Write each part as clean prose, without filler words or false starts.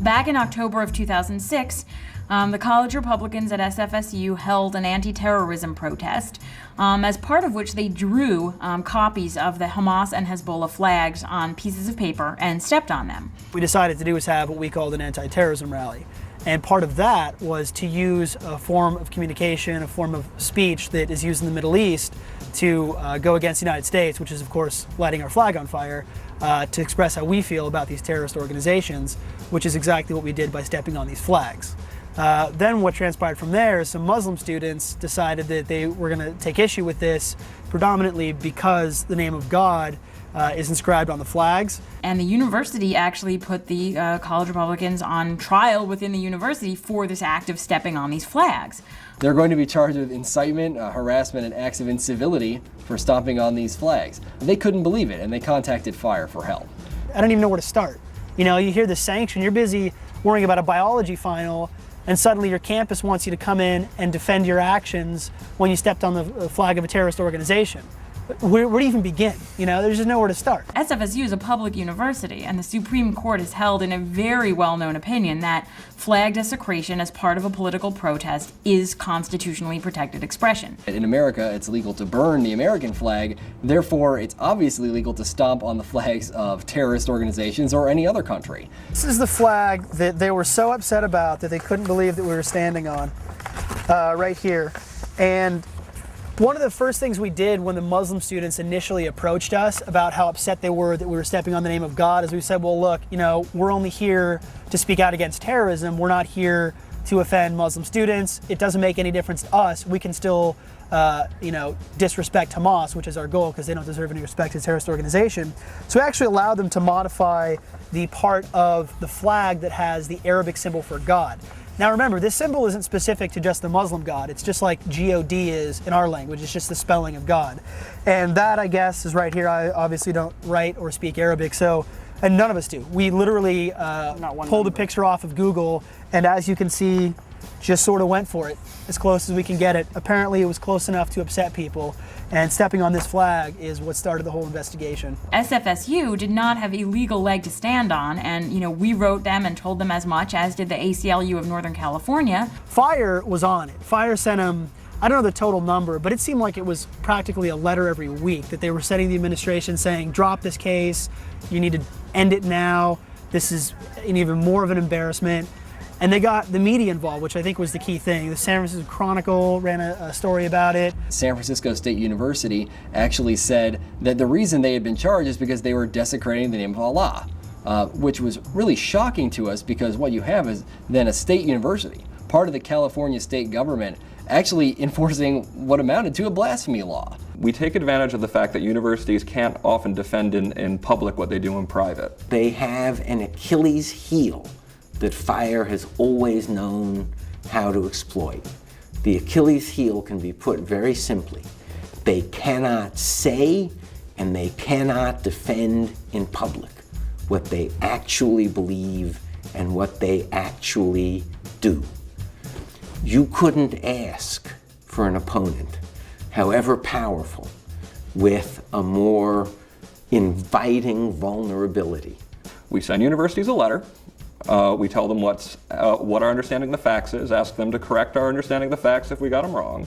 back in October of 2006, the college Republicans at SFSU held an anti-terrorism protest, as part of which they drew copies of the Hamas and Hezbollah flags on pieces of paper and stepped on them. What we decided to do was have what we called an anti-terrorism rally. And part of that was to use a form of communication, a form of speech that is used in the Middle East to go against the United States, which is, of course, lighting our flag on fire, to express how we feel about these terrorist organizations, which is exactly what we did by stepping on these flags. Then what transpired from there is some Muslim students decided that they were going to take issue with this, predominantly because the name of God is inscribed on the flags. And the university actually put the college Republicans on trial within the university for this act of stepping on these flags. They're going to be charged with incitement, harassment, and acts of incivility for stomping on these flags. They couldn't believe it, and they contacted fire for help. I don't even know where to start. You know, you hear the sanction, you're busy worrying about a biology final, and suddenly your campus wants you to come in and defend your actions when you stepped on the flag of a terrorist organization. Where do you even begin? You know, there's just nowhere to start. SFSU is a public university, and the Supreme Court has held in a very well-known opinion that flag desecration as part of a political protest is constitutionally protected expression. In America, it's legal to burn the American flag, therefore it's obviously legal to stomp on the flags of terrorist organizations or any other country. This is the flag that they were so upset about that they couldn't believe that we were standing on, right here. And one of the first things we did when the Muslim students initially approached us about how upset they were that we were stepping on the name of God is we said, well, look, you know, we're only here to speak out against terrorism. We're not here to offend Muslim students. It doesn't make any difference to us. We can still, you know, disrespect Hamas, which is our goal because they don't deserve any respect as a terrorist organization. So we actually allowed them to modify the part of the flag that has the Arabic symbol for God. Now remember, this symbol isn't specific to just the Muslim God. It's just like G-O-D is in our language. It's just the spelling of God. And that, I guess, is right here. I obviously don't write or speak Arabic, so, and none of us do. We literally pulled a picture off of Google, and as you can see, just sort of went for it as close as we can get it. Apparently it was close enough to upset people, and stepping on this flag is what started the whole investigation. SFSU did not have a legal leg to stand on, and we wrote them and told them as much, as did the ACLU of Northern California. Fire was on it. Fire sent them, I don't know the total number, but it seemed like it was practically a letter every week that they were sending the administration saying, drop this case, you need to end it now, this is even more of an embarrassment. And they got the media involved, which I think was the key thing. The San Francisco Chronicle ran a story about it. San Francisco State University actually said that the reason they had been charged is because they were desecrating the name of Allah, which was really shocking to us because what you have is then a state university, part of the California state government, actually enforcing what amounted to a blasphemy law. We take advantage of the fact that universities can't often defend in public what they do in private. They have an Achilles heel that fire has always known how to exploit. The Achilles heel can be put very simply. They cannot say and they cannot defend in public what they actually believe and what they actually do. You couldn't ask for an opponent, however powerful, with a more inviting vulnerability. We send universities a letter. We tell them what our understanding of the facts is, ask them to correct our understanding of the facts if we got them wrong.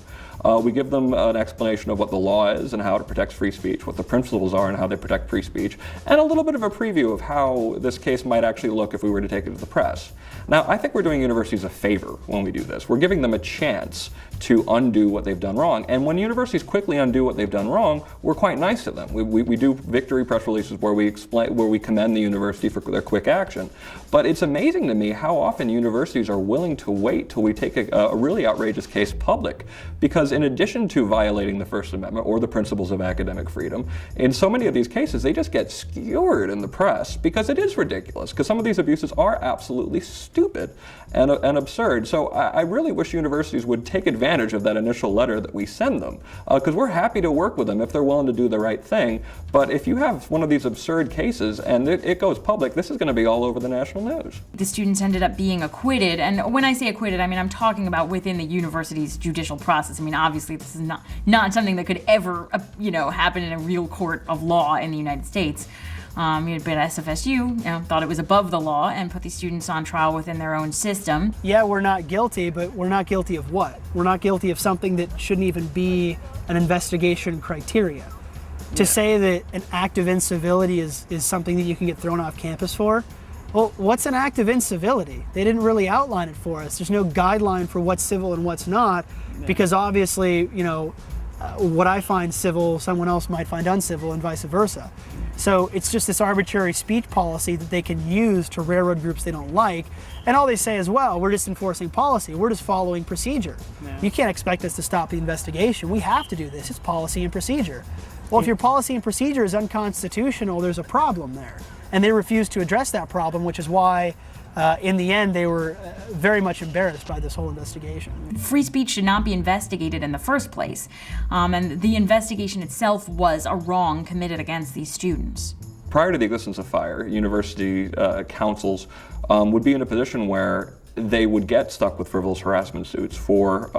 We give them an explanation of what the law is and how it protects free speech, what the principles are and how they protect free speech, and a little bit of a preview of how this case might actually look if we were to take it to the press. Now, I think we're doing universities a favor when we do this. We're giving them a chance to undo what they've done wrong. And when universities quickly undo what they've done wrong, we're quite nice to them. We do victory press releases where we commend the university for their quick action. But it's amazing to me how often universities are willing to wait till we take a really outrageous case public, because in addition to violating the First Amendment or the principles of academic freedom, in so many of these cases they just get skewered in the press because it is ridiculous, because some of these abuses are absolutely stupid and absurd. So I really wish universities would take advantage of that initial letter that we send them, because we're happy to work with them if they're willing to do the right thing. But if you have one of these absurd cases and it goes public, this is going to be all over the national news. The students ended up being acquitted, and when I say acquitted, I mean I'm talking about within the university's judicial process. I mean, obviously this is not something that could ever happen in a real court of law in the United States. But SFSU thought it was above the law and put these students on trial within their own system. Yeah, we're not guilty, but we're not guilty of what? We're not guilty of something that shouldn't even be an investigation criteria. To say that an act of incivility is something that you can get thrown off campus for, well, what's an act of incivility? They didn't really outline it for us. There's no guideline for what's civil and what's not, because obviously, what I find civil, someone else might find uncivil, and vice versa. So it's just this arbitrary speech policy that they can use to railroad groups they don't like. And all they say is, well, we're just enforcing policy. We're just following procedure. Yeah. You can't expect us to stop the investigation. We have to do this. It's policy and procedure. Well, if your policy and procedure is unconstitutional, there's a problem there. And they refused to address that problem, which is why in the end, they were very much embarrassed by this whole investigation. Free speech should not be investigated in the first place, and the investigation itself was a wrong committed against these students. Prior to the existence of FIRE, university councils would be in a position where they would get stuck with frivolous harassment suits for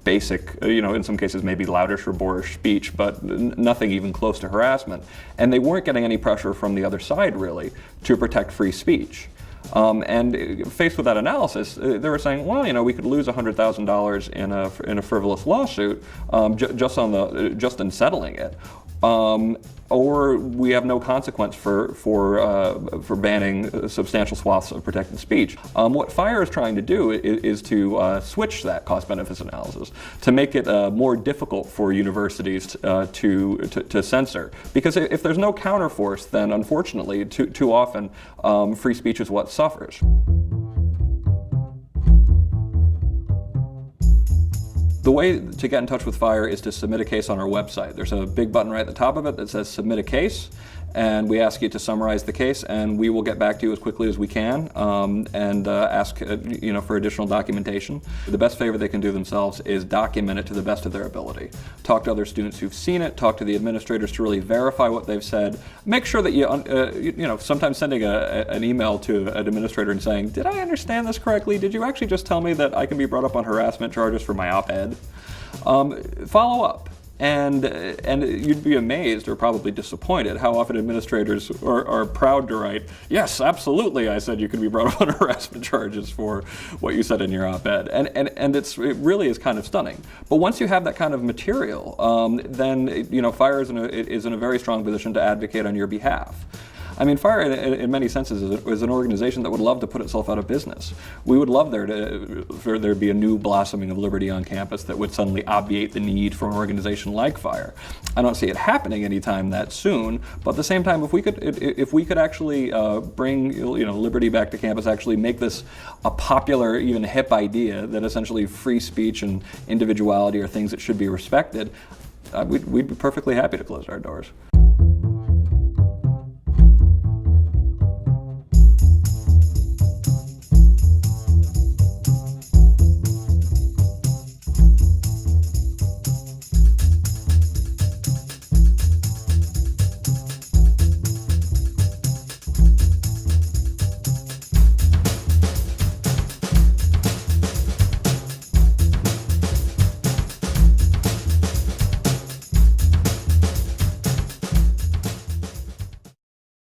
basic, in some cases maybe loudish or boorish speech, but nothing even close to harassment. And they weren't getting any pressure from the other side, really, to protect free speech. And faced with that analysis, they were saying, well, we could lose $100,000 in a frivolous lawsuit just in settling it. Or we have no consequence for banning substantial swaths of protected speech. What FIRE is trying to do is to switch that cost-benefits analysis to make it more difficult for universities to censor. Because if there's no counterforce, then unfortunately, too often, free speech is what suffers. The way to get in touch with FIRE is to submit a case on our website. There's a big button right at the top of it that says Submit a Case, and we ask you to summarize the case, and we will get back to you as quickly as we can and ask for additional documentation. The best favor they can do themselves is document it to the best of their ability. Talk to other students who've seen it, talk to the administrators to really verify what they've said. Make sure that sometimes sending an email to an administrator and saying, did I understand this correctly? Did you actually just tell me that I can be brought up on harassment charges for my op-ed? Follow up. And you'd be amazed or probably disappointed how often administrators are proud to write, yes, absolutely, I said you could be brought up on harassment charges for what you said in your op-ed. And it really is kind of stunning. But once you have that kind of material, then FIRE is in a very strong position to advocate on your behalf. I mean, FIRE, in many senses, is an organization that would love to put itself out of business. We would love for there to be a new blossoming of liberty on campus that would suddenly obviate the need for an organization like FIRE. I don't see it happening anytime that soon, but at the same time, if we could actually bring liberty back to campus, actually make this a popular, even hip idea that essentially free speech and individuality are things that should be respected, we'd be perfectly happy to close our doors.